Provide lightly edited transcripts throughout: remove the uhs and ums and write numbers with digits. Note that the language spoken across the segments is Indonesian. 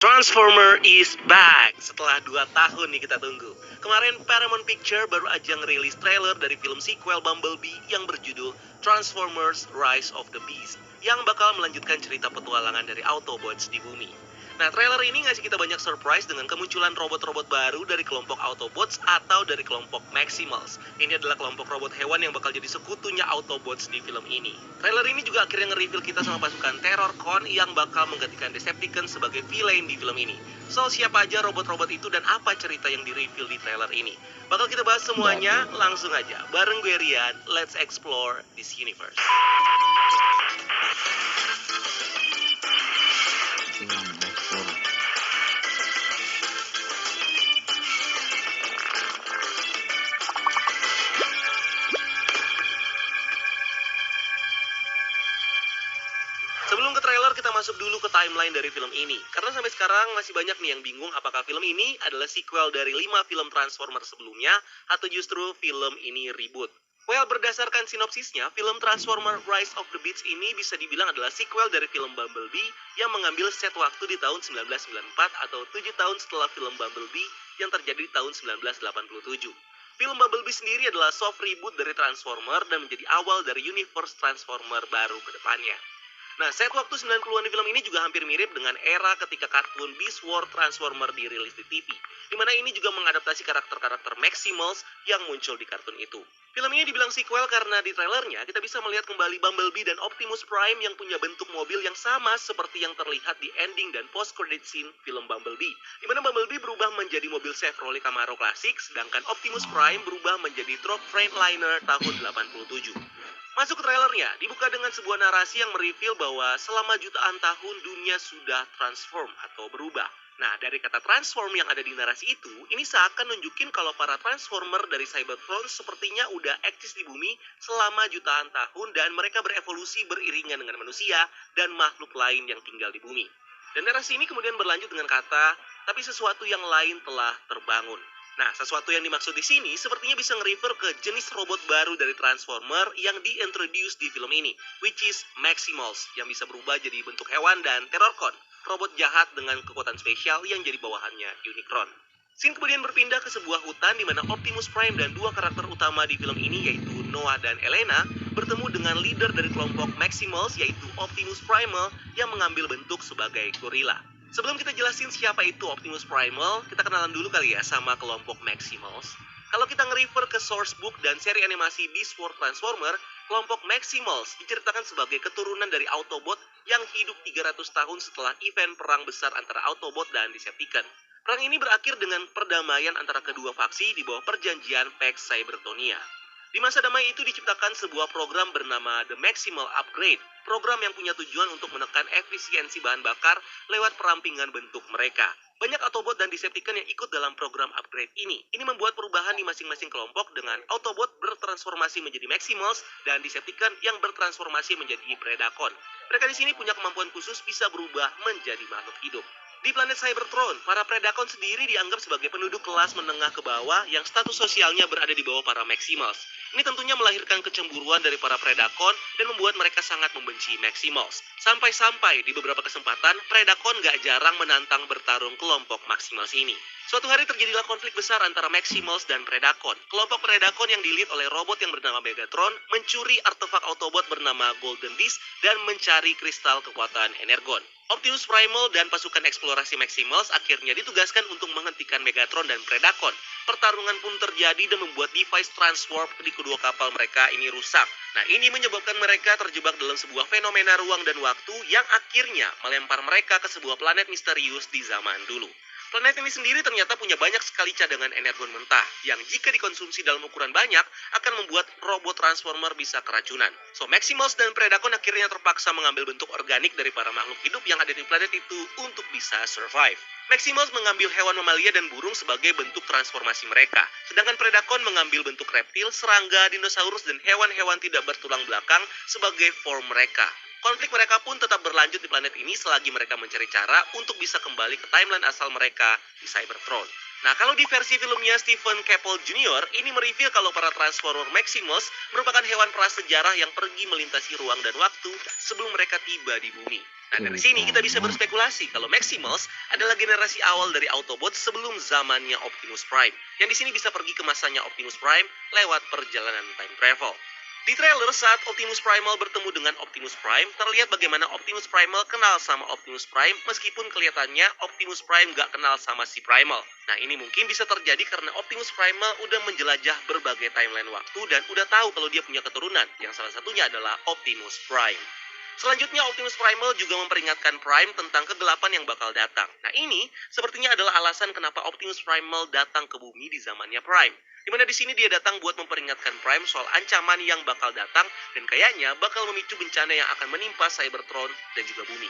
Transformer is back setelah 2 tahun nih kita tunggu. Kemarin Paramount Picture baru aja ngerilis trailer dari film sequel Bumblebee yang berjudul Transformers Rise of the Beast yang bakal melanjutkan cerita petualangan dari Autobots di bumi. Nah, trailer ini ngasih kita banyak surprise dengan kemunculan robot-robot baru dari kelompok Autobots atau dari kelompok Maximals. Ini adalah kelompok robot hewan yang bakal jadi sekutunya Autobots di film ini. Trailer ini juga akhirnya nge-reveal kita sama pasukan Terrorcon yang bakal menggantikan Decepticons sebagai villain di film ini. So, siapa aja robot-robot itu dan apa cerita yang di-reveal di trailer ini? Bakal kita bahas semuanya, langsung aja. Bareng gue Rian, let's explore this universe. Sebelum ke trailer, kita masuk dulu ke timeline dari film ini. Karena sampai sekarang masih banyak nih yang bingung apakah film ini adalah sequel dari 5 film Transformers sebelumnya atau justru film ini reboot. Well, berdasarkan sinopsisnya, film Transformers Rise of the Beasts ini bisa dibilang adalah sequel dari film Bumblebee yang mengambil set waktu di tahun 1994 atau 7 tahun setelah film Bumblebee yang terjadi di tahun 1987. Film Bumblebee sendiri adalah soft reboot dari Transformer dan menjadi awal dari universe Transformer baru ke depannya. Nah, set waktu 90-an di film ini juga hampir mirip dengan era ketika kartun Beast War Transformer dirilis di TV, di mana ini juga mengadaptasi karakter-karakter Maximals yang muncul di kartun itu. Film ini dibilang sequel karena di trailernya kita bisa melihat kembali Bumblebee dan Optimus Prime yang punya bentuk mobil yang sama seperti yang terlihat di ending dan post-credit scene film Bumblebee, di mana Bumblebee berubah menjadi mobil Chevrolet Camaro klasik, sedangkan Optimus Prime berubah menjadi truk Freightliner tahun 87. Masuk ke trailernya, dibuka dengan sebuah narasi yang mereveal bahwa selama jutaan tahun dunia sudah transform atau berubah. Nah, dari kata transform yang ada di narasi itu, ini seakan nunjukin kalau para transformer dari Cybertron sepertinya udah eksis di bumi selama jutaan tahun dan mereka berevolusi beriringan dengan manusia dan makhluk lain yang tinggal di bumi. Dan narasi ini kemudian berlanjut dengan kata, tapi sesuatu yang lain telah terbangun. Nah, sesuatu yang dimaksud di sini sepertinya bisa nge-refer ke jenis robot baru dari Transformer yang di-introduce di film ini, which is Maximals, yang bisa berubah jadi bentuk hewan, dan Terrorcon, robot jahat dengan kekuatan spesial yang jadi bawahannya Unicron. Scene kemudian berpindah ke sebuah hutan di mana Optimus Prime dan dua karakter utama di film ini yaitu Noah dan Elena bertemu dengan leader dari kelompok Maximals yaitu Optimus Primal yang mengambil bentuk sebagai gorila. Sebelum kita jelasin siapa itu Optimus Primal, kita kenalan dulu kali ya sama kelompok Maximals. Kalau kita nge-refer ke source book dan seri animasi Beast War Transformer, kelompok Maximals diceritakan sebagai keturunan dari Autobot yang hidup 300 tahun setelah event perang besar antara Autobot dan Decepticon. Perang ini berakhir dengan perdamaian antara kedua faksi di bawah perjanjian Pax Cybertonia. Di masa damai itu diciptakan sebuah program bernama The Maximal Upgrade, program yang punya tujuan untuk menekan efisiensi bahan bakar lewat perampingan bentuk mereka. Banyak Autobot dan Decepticon yang ikut dalam program upgrade ini. Ini membuat perubahan di masing-masing kelompok dengan Autobot bertransformasi menjadi Maximals dan Decepticon yang bertransformasi menjadi Predacon. Mereka di sini punya kemampuan khusus bisa berubah menjadi makhluk hidup. Di planet Cybertron, para Predacon sendiri dianggap sebagai penduduk kelas menengah ke bawah yang status sosialnya berada di bawah para Maximals. Ini tentunya melahirkan kecemburuan dari para Predacon dan membuat mereka sangat membenci Maximals. Sampai-sampai di beberapa kesempatan, Predacon gak jarang menantang bertarung kelompok Maximals ini. Suatu hari terjadilah konflik besar antara Maximals dan Predacon. Kelompok Predacon yang di-lead oleh robot yang bernama Megatron mencuri artefak Autobot bernama Golden Beast dan mencari kristal kekuatan Energon. Optimus Primal dan pasukan eksplorasi Maximals akhirnya ditugaskan untuk menghentikan Megatron dan Predacon. Pertarungan pun terjadi dan membuat device transwarp di kedua kapal mereka ini rusak. Nah, ini menyebabkan mereka terjebak dalam sebuah fenomena ruang dan waktu yang akhirnya melempar mereka ke sebuah planet misterius di zaman dulu. Planet ini sendiri ternyata punya banyak sekali cadangan energon mentah yang jika dikonsumsi dalam ukuran banyak akan membuat robot transformer bisa keracunan. So, Maximals dan Predacon akhirnya terpaksa mengambil bentuk organik dari para makhluk hidup yang ada di planet itu untuk bisa survive. Maximals mengambil hewan mamalia dan burung sebagai bentuk transformasi mereka, sedangkan Predacon mengambil bentuk reptil, serangga, dinosaurus, dan hewan-hewan tidak bertulang belakang sebagai form mereka. Konflik mereka pun tetap berlanjut di planet ini selagi mereka mencari cara untuk bisa kembali ke timeline asal mereka di Cybertron. Nah, kalau di versi filmnya Stephen Caple Jr., ini mereveal kalau para Transformer Maximals merupakan hewan prasejarah yang pergi melintasi ruang dan waktu sebelum mereka tiba di bumi. Nah, dari sini kita bisa berspekulasi kalau Maximals adalah generasi awal dari Autobots sebelum zamannya Optimus Prime, yang di sini bisa pergi ke masanya Optimus Prime lewat perjalanan time travel. Di trailer saat Optimus Primal bertemu dengan Optimus Prime, terlihat bagaimana Optimus Primal kenal sama Optimus Prime meskipun kelihatannya Optimus Prime gak kenal sama si Primal. Nah, ini mungkin bisa terjadi karena Optimus Primal udah menjelajah berbagai timeline waktu dan udah tahu kalau dia punya keturunan, yang salah satunya adalah Optimus Prime. Selanjutnya, Optimus Primal juga memperingatkan Prime tentang kegelapan yang bakal datang. Nah, ini sepertinya adalah alasan kenapa Optimus Primal datang ke bumi di zamannya Prime. Dimana di sini dia datang buat memperingatkan Prime soal ancaman yang bakal datang dan kayaknya bakal memicu bencana yang akan menimpa Cybertron dan juga bumi.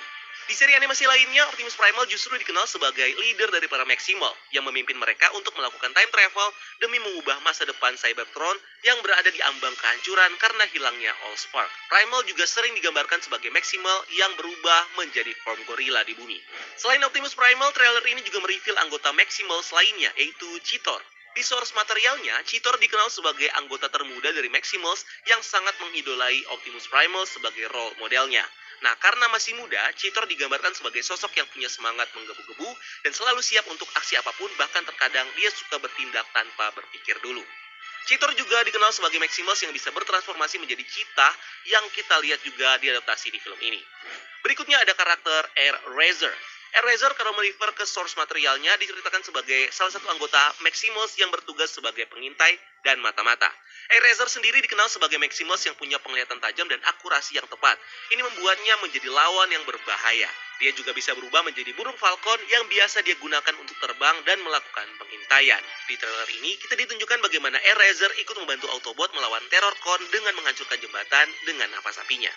Di seri animasi lainnya, Optimus Primal justru dikenal sebagai leader dari para Maximal yang memimpin mereka untuk melakukan time travel demi mengubah masa depan Cybertron yang berada di ambang kehancuran karena hilangnya Allspark. Primal juga sering digambarkan sebagai Maximal yang berubah menjadi form gorilla di bumi. Selain Optimus Primal, trailer ini juga mereveal anggota Maximals lainnya, yaitu Cheetor. Di source materialnya, Cheetor dikenal sebagai anggota termuda dari Maximals yang sangat mengidolai Optimus Primal sebagai role modelnya. Nah, karena masih muda, Cheetor digambarkan sebagai sosok yang punya semangat menggebu-gebu dan selalu siap untuk aksi apapun, bahkan terkadang dia suka bertindak tanpa berpikir dulu. Cheetor juga dikenal sebagai Maximals yang bisa bertransformasi menjadi cheetah yang kita lihat juga diadaptasi di film ini. Berikutnya ada karakter Air Razor. Air Razor kalau merefer ke source materialnya diceritakan sebagai salah satu anggota Maximals yang bertugas sebagai pengintai dan mata-mata. Air Razor sendiri dikenal sebagai Maximals yang punya penglihatan tajam dan akurasi yang tepat. Ini membuatnya menjadi lawan yang berbahaya. Dia juga bisa berubah menjadi burung falcon yang biasa dia gunakan untuk terbang dan melakukan pengintaian. Di trailer ini, kita ditunjukkan bagaimana Air Razor ikut membantu Autobot melawan Terrorcon dengan menghancurkan jembatan dengan napas apinya.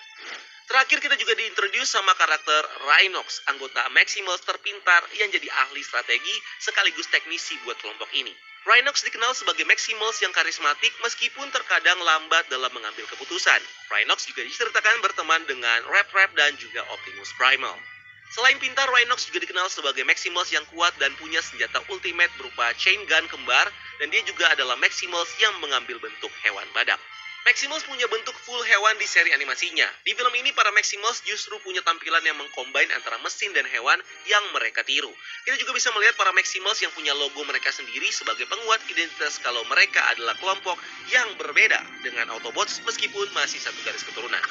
Terakhir kita juga diintroduce sama karakter Rhinox, anggota Maximals terpintar yang jadi ahli strategi sekaligus teknisi buat kelompok ini. Rhinox dikenal sebagai Maximals yang karismatik meskipun terkadang lambat dalam mengambil keputusan. Rhinox juga diceritakan berteman dengan Rap-Rap dan juga Optimus Primal. Selain pintar, Rhinox juga dikenal sebagai Maximals yang kuat dan punya senjata ultimate berupa chain gun kembar, dan dia juga adalah Maximals yang mengambil bentuk hewan badak. Maximals punya bentuk full hewan di seri animasinya. Di film ini, para Maximals justru punya tampilan yang mengcombine antara mesin dan hewan yang mereka tiru. Kita juga bisa melihat para Maximals yang punya logo mereka sendiri sebagai penguat identitas kalau mereka adalah kelompok yang berbeda dengan Autobots meskipun masih satu garis keturunan.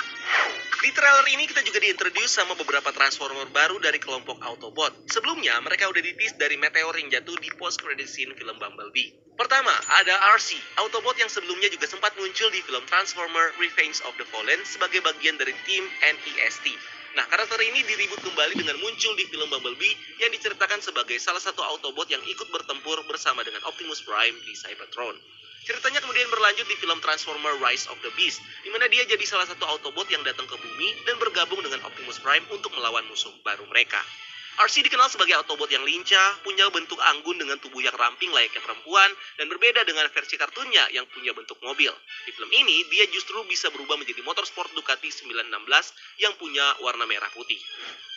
Di trailer ini kita juga diintroduce sama beberapa Transformer baru dari kelompok Autobot. Sebelumnya, mereka udah ditis dari meteor yang jatuh di post-credit scene film Bumblebee. Pertama, ada RC, Autobot yang sebelumnya juga sempat muncul di film Transformer Revenge of the Fallen sebagai bagian dari tim NEST. Nah, karakter ini diribut kembali dengan muncul di film Bumblebee yang diceritakan sebagai salah satu Autobot yang ikut bertempur bersama dengan Optimus Prime di Cybertron. Ceritanya kemudian berlanjut di film Transformer Rise of the Beast, di mana dia jadi salah satu Autobot yang datang ke bumi dan bergabung dengan Optimus Prime untuk melawan musuh baru mereka. RC dikenal sebagai Autobot yang lincah, punya bentuk anggun dengan tubuh yang ramping layaknya perempuan, dan berbeda dengan versi kartunnya yang punya bentuk mobil. Di film ini, dia justru bisa berubah menjadi motorsport Ducati 916 yang punya warna merah putih.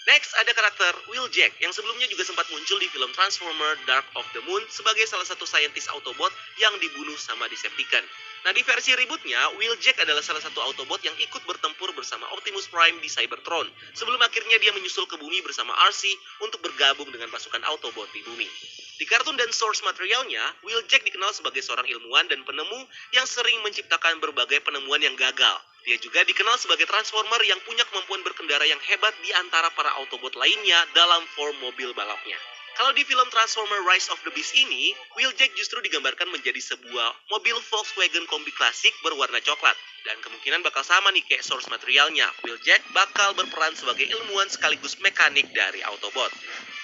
Next, ada karakter Wheeljack yang sebelumnya juga sempat muncul di film Transformer Dark of the Moon sebagai salah satu saintis Autobot yang dibunuh sama Decepticon. Nah, di versi rebootnya, Wheeljack adalah salah satu Autobot yang ikut bertempur bersama Optimus Prime di Cybertron, sebelum akhirnya dia menyusul ke bumi bersama RC untuk bergabung dengan pasukan Autobot di bumi. Di kartun dan source materialnya, Wheeljack dikenal sebagai seorang ilmuwan dan penemu yang sering menciptakan berbagai penemuan yang gagal. Dia juga dikenal sebagai Transformer yang punya kemampuan berkendara yang hebat di antara para Autobot lainnya dalam form mobil balapnya. Kalau di film Transformer Rise of the Beast ini, Wheeljack justru digambarkan menjadi sebuah mobil Volkswagen kombi klasik berwarna coklat. Dan kemungkinan bakal sama nih kayak source materialnya. Wheeljack bakal berperan sebagai ilmuwan sekaligus mekanik dari Autobot.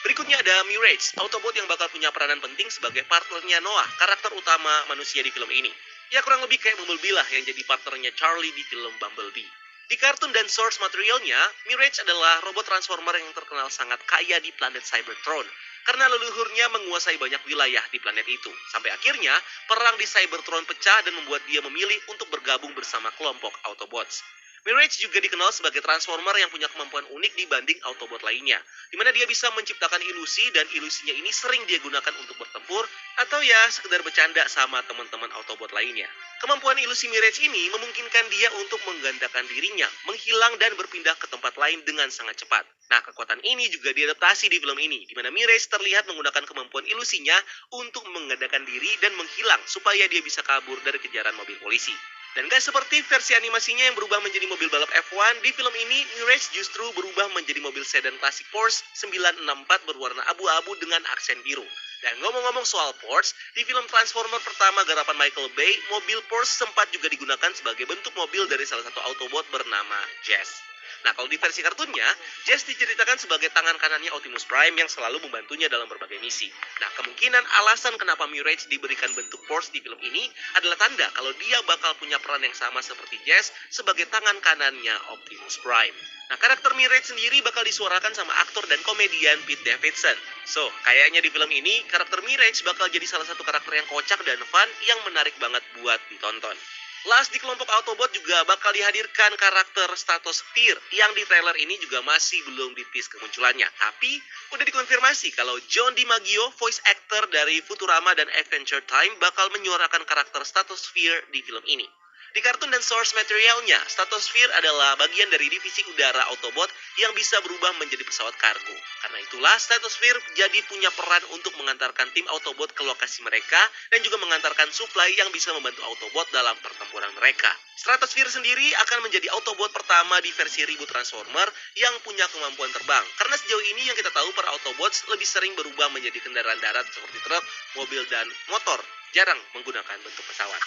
Berikutnya ada Mirage, Autobot yang bakal punya peranan penting sebagai partnernya Noah, karakter utama manusia di film ini. Ya kurang lebih kayak Bumblebee lah yang jadi partnernya Charlie di film Bumblebee. Di kartun dan source materialnya, Mirage adalah robot Transformer yang terkenal sangat kaya di planet Cybertron. Karena leluhurnya menguasai banyak wilayah di planet itu. Sampai akhirnya, perang di Cybertron pecah dan membuat dia memilih untuk bergabung bersama kelompok Autobots. Mirage juga dikenal sebagai Transformer yang punya kemampuan unik dibanding Autobot lainnya, di mana dia bisa menciptakan ilusi dan ilusinya ini sering dia gunakan untuk bertempur atau ya sekedar bercanda sama teman-teman Autobot lainnya. Kemampuan ilusi Mirage ini memungkinkan dia untuk menggandakan dirinya, menghilang dan berpindah ke tempat lain dengan sangat cepat. Nah, kekuatan ini juga diadaptasi di film ini, di mana Mirage terlihat menggunakan kemampuan ilusinya untuk menggandakan diri dan menghilang supaya dia bisa kabur dari kejaran mobil polisi. Dan gak seperti versi animasinya yang berubah menjadi mobil balap F1, di film ini Mirage justru berubah menjadi mobil sedan klasik Porsche 964 berwarna abu-abu dengan aksen biru. Dan ngomong-ngomong soal Porsche, di film Transformer pertama garapan Michael Bay, mobil Porsche sempat juga digunakan sebagai bentuk mobil dari salah satu Autobot bernama Jazz. Nah, kalau di versi kartunnya, Jazz diceritakan sebagai tangan kanannya Optimus Prime yang selalu membantunya dalam berbagai misi. Nah, kemungkinan alasan kenapa Mirage diberikan bentuk Porsche di film ini adalah tanda kalau dia bakal punya peran yang sama seperti Jazz sebagai tangan kanannya Optimus Prime. Nah, karakter Mirage sendiri bakal disuarakan sama aktor dan komedian Pete Davidson. So, kayaknya di film ini, karakter Mirage bakal jadi salah satu karakter yang kocak dan fun yang menarik banget buat ditonton. Last di kelompok Autobot juga bakal dihadirkan karakter Stratosphere yang di trailer ini juga masih belum di-tease kemunculannya. Tapi udah dikonfirmasi kalau John DiMaggio, voice actor dari Futurama dan Adventure Time, bakal menyuarakan karakter Stratosphere di film ini. Di kartun dan source materialnya, Stratosphere adalah bagian dari divisi udara Autobot yang bisa berubah menjadi pesawat kargo. Karena itulah Stratosphere jadi punya peran untuk mengantarkan tim Autobot ke lokasi mereka dan juga mengantarkan supply yang bisa membantu Autobot dalam pertempuran mereka. Stratosphere sendiri akan menjadi Autobot pertama di versi reboot Transformer yang punya kemampuan terbang. Karena sejauh ini yang kita tahu para Autobots lebih sering berubah menjadi kendaraan darat seperti truk, mobil, dan motor. Jarang menggunakan bentuk pesawat.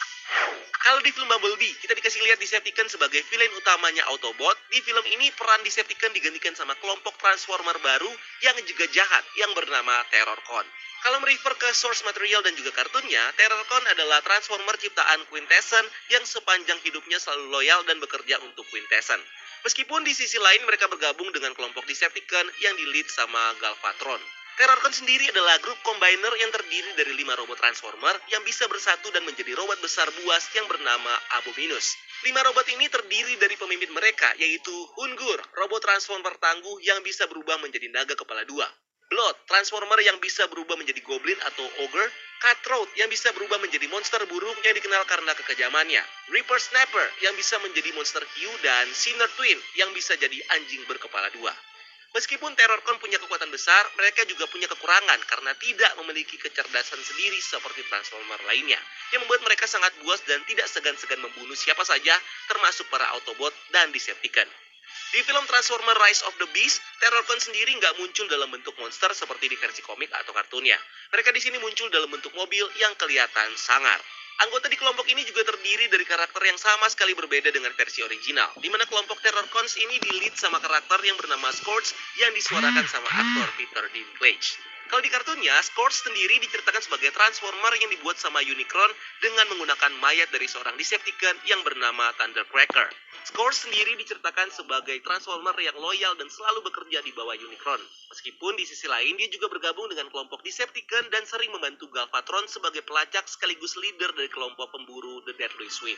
Kalau di film Bumblebee, kita dikasih lihat Decepticon sebagai villain utamanya Autobot. Di film ini peran Decepticon digantikan sama kelompok Transformer baru yang juga jahat yang bernama Terrorcon. Kalau merefer ke source material dan juga kartunnya, Terrorcon adalah Transformer ciptaan Quintessence yang sepanjang hidupnya selalu loyal dan bekerja untuk Quintessence. Meskipun di sisi lain mereka bergabung dengan kelompok Decepticon yang di-lead sama Galvatron. Terrorcon sendiri adalah grup combiner yang terdiri dari 5 robot Transformer yang bisa bersatu dan menjadi robot besar buas yang bernama Abominus. 5 robot ini terdiri dari pemimpin mereka, yaitu Ungur, robot Transformer tangguh yang bisa berubah menjadi naga kepala 2. Blood, Transformer yang bisa berubah menjadi Goblin atau Ogre. Cutthroat, yang bisa berubah menjadi monster burung yang dikenal karena kekejamannya. Reaper Snapper, yang bisa menjadi monster hiu. Dan Sinner Twin, yang bisa jadi anjing berkepala 2. Meskipun Terrorcon punya kekuatan besar, mereka juga punya kekurangan karena tidak memiliki kecerdasan sendiri seperti Transformer lainnya, yang membuat mereka sangat buas dan tidak segan-segan membunuh siapa saja, termasuk para Autobot dan Decepticon. Di film Transformer Rise of the Beast, Terrorcon sendiri nggak muncul dalam bentuk monster seperti di versi komik atau kartunnya. Mereka di sini muncul dalam bentuk mobil yang kelihatan sangar. Anggota di kelompok ini juga terdiri dari karakter yang sama sekali berbeda dengan versi original, di mana kelompok Terrorcons ini di-lead sama karakter yang bernama Scourge yang disuarakan sama aktor Peter Dinklage. Kalau di kartunnya, Scourge sendiri diceritakan sebagai Transformer yang dibuat sama Unicron dengan menggunakan mayat dari seorang Decepticon yang bernama Thundercracker. Scourge sendiri diceritakan sebagai Transformer yang loyal dan selalu bekerja di bawah Unicron. Meskipun di sisi lain dia juga bergabung dengan kelompok Decepticon dan sering membantu Galvatron sebagai pelacak sekaligus leader dari kelompok pemburu The Deadly Sweep.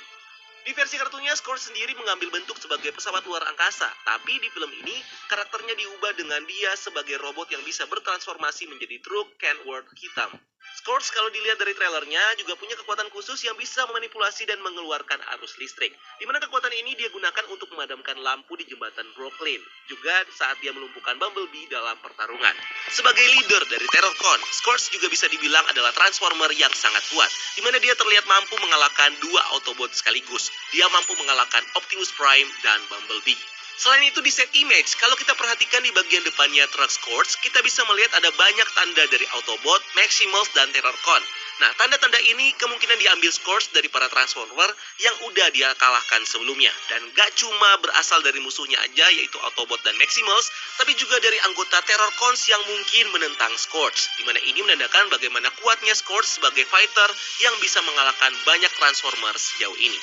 Di versi kartunya, Scourge sendiri mengambil bentuk sebagai pesawat luar angkasa, tapi di film ini, karakternya diubah dengan dia sebagai robot yang bisa bertransformasi menjadi truk Kenworth hitam. Scourge kalau dilihat dari trailernya juga punya kekuatan khusus yang bisa memanipulasi dan mengeluarkan arus listrik, di mana kekuatan ini dia gunakan untuk memadamkan lampu di jembatan Brooklyn, juga saat dia melumpuhkan Bumblebee dalam pertarungan. Sebagai leader dari Terrorcon, Scourge juga bisa dibilang adalah Transformer yang sangat kuat, di mana dia terlihat mampu mengalahkan 2 Autobot sekaligus. Dia mampu mengalahkan Optimus Prime dan Bumblebee. Selain itu di set image, kalau kita perhatikan di bagian depannya truk Scourge, kita bisa melihat ada banyak tanda dari Autobot, Maximals, dan Terrorcon. Nah, tanda-tanda ini kemungkinan diambil Scourge dari para Transformer yang udah dia kalahkan sebelumnya. Dan gak cuma berasal dari musuhnya aja, yaitu Autobot dan Maximals, tapi juga dari anggota Terrorcons yang mungkin menentang Scourge. Dimana ini menandakan bagaimana kuatnya Scourge sebagai fighter yang bisa mengalahkan banyak Transformers sejauh ini.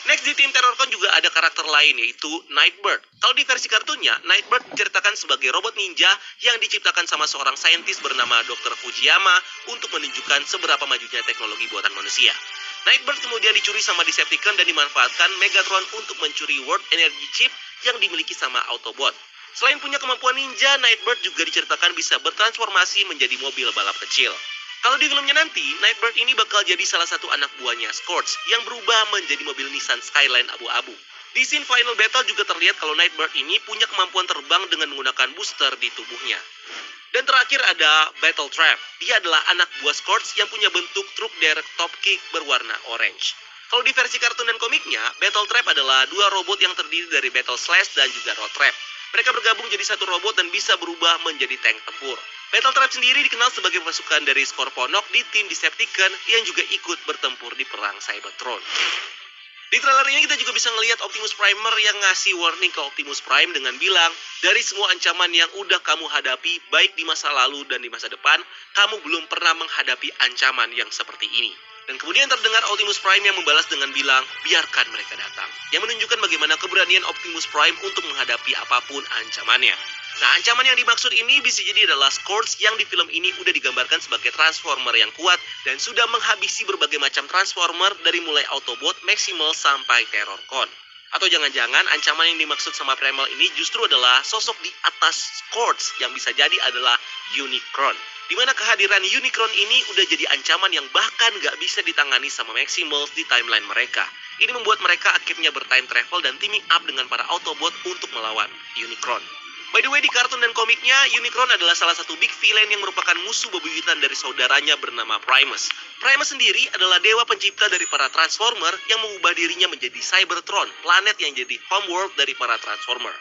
Next di tim Terrorcon juga ada karakter lain yaitu Nightbird. Kalau di versi kartunya, Nightbird diceritakan sebagai robot ninja yang diciptakan sama seorang saintis bernama Dr. Fujiyama untuk menunjukkan seberapa majunya teknologi buatan manusia. Nightbird kemudian dicuri sama Decepticon dan dimanfaatkan Megatron untuk mencuri World Energy Chip yang dimiliki sama Autobot. Selain punya kemampuan ninja, Nightbird juga diceritakan bisa bertransformasi menjadi mobil balap kecil. Kalau di filmnya nanti, Nightbird ini bakal jadi salah satu anak buahnya Scorch yang berubah menjadi mobil Nissan Skyline abu-abu. Di scene final battle juga terlihat kalau Nightbird ini punya kemampuan terbang dengan menggunakan booster di tubuhnya. Dan terakhir ada Battle Trap. Dia adalah anak buah Scorch yang punya bentuk truk derek top kick berwarna orange. Kalau di versi kartun dan komiknya, Battle Trap adalah dua robot yang terdiri dari Battle Slash dan juga Road Trap. Mereka bergabung jadi satu robot dan bisa berubah menjadi tank tempur. Battle Trap sendiri dikenal sebagai pasukan dari Scorponok di tim Decepticon yang juga ikut bertempur di perang Cybertron. Di trailer ini kita juga bisa ngelihat Optimus Primer yang ngasih warning ke Optimus Prime dengan bilang, dari semua ancaman yang udah kamu hadapi, baik di masa lalu dan di masa depan, kamu belum pernah menghadapi ancaman yang seperti ini. Dan kemudian terdengar Optimus Prime yang membalas dengan bilang, biarkan mereka datang. Yang menunjukkan bagaimana keberanian Optimus Prime untuk menghadapi apapun ancamannya. Nah, ancaman yang dimaksud ini bisa jadi adalah Scorch yang di film ini udah digambarkan sebagai Transformer yang kuat dan sudah menghabisi berbagai macam Transformer dari mulai Autobot, Maximal, sampai Terrorcon. Atau jangan-jangan ancaman yang dimaksud sama Primal ini justru adalah sosok di atas Scorch yang bisa jadi adalah Unicron. Dimana kehadiran Unicron ini udah jadi ancaman yang bahkan gak bisa ditangani sama Maximals di timeline mereka. Ini membuat mereka akhirnya bertime travel dan teaming up dengan para Autobot untuk melawan Unicron. By the way, di kartun dan komiknya, Unicron adalah salah satu big villain yang merupakan musuh bebuyutan dari saudaranya bernama Primus. Primus sendiri adalah dewa pencipta dari para Transformer yang mengubah dirinya menjadi Cybertron, planet yang jadi homeworld dari para Transformer.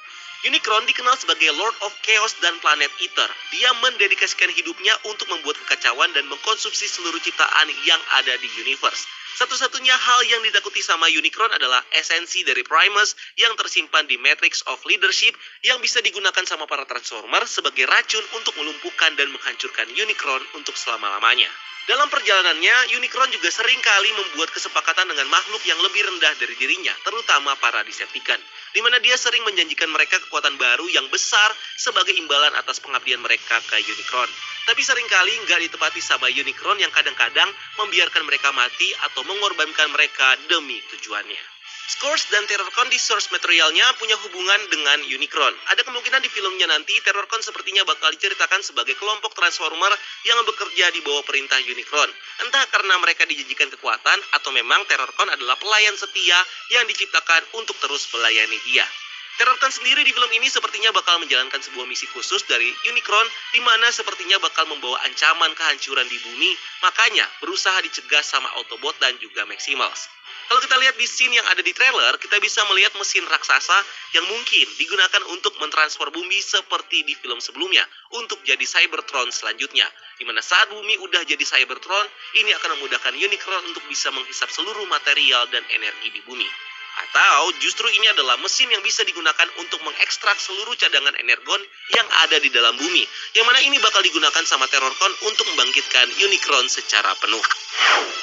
Unicron dikenal sebagai Lord of Chaos dan Planet Eater. Dia mendedikasikan hidupnya untuk membuat kekacauan dan mengkonsumsi seluruh ciptaan yang ada di universe. Satu-satunya hal yang ditakuti sama Unicron adalah esensi dari Primus yang tersimpan di Matrix of Leadership yang bisa digunakan sama para Transformer sebagai racun untuk melumpuhkan dan menghancurkan Unicron untuk selama-lamanya. Dalam perjalanannya, Unicron juga sering kali membuat kesepakatan dengan makhluk yang lebih rendah dari dirinya, terutama para Decepticon, di mana dia sering menjanjikan mereka kekuatan baru yang besar sebagai imbalan atas pengabdian mereka ke Unicron. Tapi seringkali nggak ditepati sama Unicron yang kadang-kadang membiarkan mereka mati atau mengorbankan mereka demi tujuannya. Scorch dan Terrorcon di source materialnya punya hubungan dengan Unicron. Ada kemungkinan di filmnya nanti Terrorcon sepertinya bakal diceritakan sebagai kelompok Transformer yang bekerja di bawah perintah Unicron. Entah karena mereka dijanjikan kekuatan atau memang Terrorcon adalah pelayan setia yang diciptakan untuk terus melayani dia. Terrorcon sendiri di film ini sepertinya bakal menjalankan sebuah misi khusus dari Unicron di mana sepertinya bakal membawa ancaman kehancuran di bumi, makanya berusaha dicegah sama Autobot dan juga Maximals. Kalau kita lihat di scene yang ada di trailer, kita bisa melihat mesin raksasa yang mungkin digunakan untuk mentransfer bumi seperti di film sebelumnya untuk jadi Cybertron selanjutnya. Di mana saat bumi udah jadi Cybertron, ini akan memudahkan Unicron untuk bisa menghisap seluruh material dan energi di bumi. Atau justru ini adalah mesin yang bisa digunakan untuk mengekstrak seluruh cadangan energon yang ada di dalam bumi. Yang mana ini bakal digunakan sama Terrorcon untuk membangkitkan Unicron secara penuh.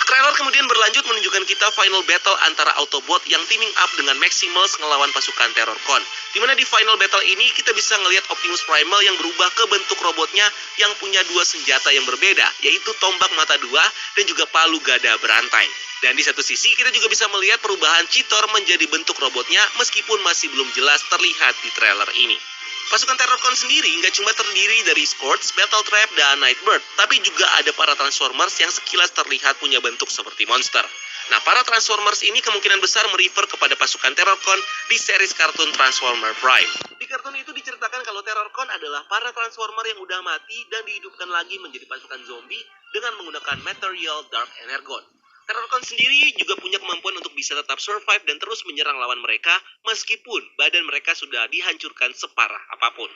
Trailer kemudian berlanjut menunjukkan kita final battle antara Autobot yang teaming up dengan Maximals ngelawan pasukan Terrorcon. Dimana di final battle ini kita bisa ngelihat Optimus Primal yang berubah ke bentuk robotnya yang punya dua senjata yang berbeda, yaitu tombak mata dua dan juga palu gada berantai. Dan di satu sisi kita juga bisa melihat perubahan Cheetor menjadi bentuk robotnya meskipun masih belum jelas terlihat di trailer ini. Pasukan Terrorcon sendiri nggak cuma terdiri dari Scorch, Battle Trap, dan Nightbird, tapi juga ada para Transformers yang sekilas terlihat punya bentuk seperti monster. Nah, para Transformers ini kemungkinan besar merefer kepada pasukan Terrorcon di series kartun Transformer Prime. Di kartun itu diceritakan kalau Terrorcon adalah para Transformer yang udah mati dan dihidupkan lagi menjadi pasukan zombie dengan menggunakan material Dark Energon. Terrorcon sendiri juga punya kemampuan untuk bisa tetap survive dan terus menyerang lawan mereka meskipun badan mereka sudah dihancurkan separah apapun.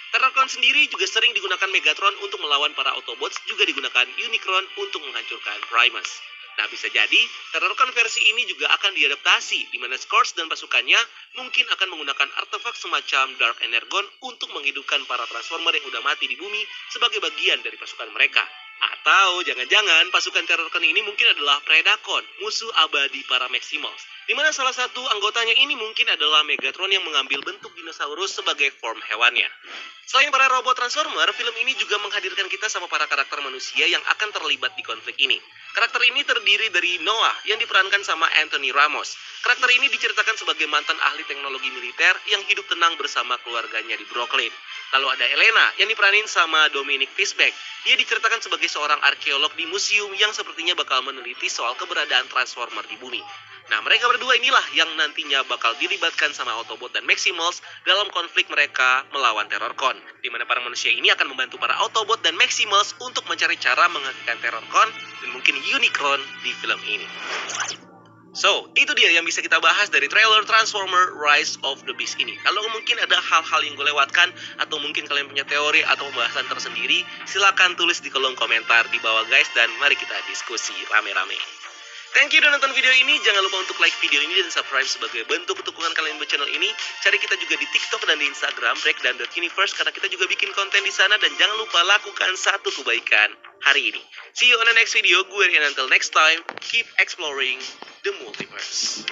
Terrorcon sendiri juga sering digunakan Megatron untuk melawan para Autobots, juga digunakan Unicron untuk menghancurkan Primus. Nah, bisa jadi Terrorcon versi ini juga akan diadaptasi, di mana Scorch dan pasukannya mungkin akan menggunakan artefak semacam Dark Energon untuk menghidupkan para Transformer yang udah mati di bumi sebagai bagian dari pasukan mereka. Atau jangan-jangan pasukan Terrorcon ini mungkin adalah Predacon, musuh abadi para Maximals. Di mana salah satu anggotanya ini mungkin adalah Megatron yang mengambil bentuk dinosaurus sebagai form hewannya. Selain para robot Transformer, film ini juga menghadirkan kita sama para karakter manusia yang akan terlibat di konflik ini. Karakter ini terdiri dari Noah yang diperankan sama Anthony Ramos. Karakter ini diceritakan sebagai mantan ahli teknologi militer yang hidup tenang bersama keluarganya di Brooklyn. Lalu ada Elena yang diperanin sama Dominic Fishback. Dia diceritakan sebagai seorang arkeolog di museum yang sepertinya bakal meneliti soal keberadaan Transformer di bumi. Nah, mereka berdua inilah yang nantinya bakal dilibatkan sama Autobot dan Maximals dalam konflik mereka melawan Terrorcon, di mana para manusia ini akan membantu para Autobot dan Maximals untuk mencari cara menghentikan Terrorcon dan mungkin Unicron di film ini. So, itu dia yang bisa kita bahas dari trailer Transformer Rise of the Beast ini. Kalau mungkin ada hal-hal yang gue lewatkan, atau mungkin kalian punya teori atau pembahasan tersendiri, silakan tulis di kolom komentar di bawah guys, dan mari kita diskusi rame-rame. Thank you udah nonton video ini. Jangan lupa untuk like video ini dan subscribe sebagai bentuk dukungan kalian buat channel ini. Cari kita juga di TikTok dan di Instagram breakdown.universe karena kita juga bikin konten di sana, dan jangan lupa lakukan satu kebaikan hari ini. See you on the next video. Gue Rian, until next time, keep exploring the multiverse.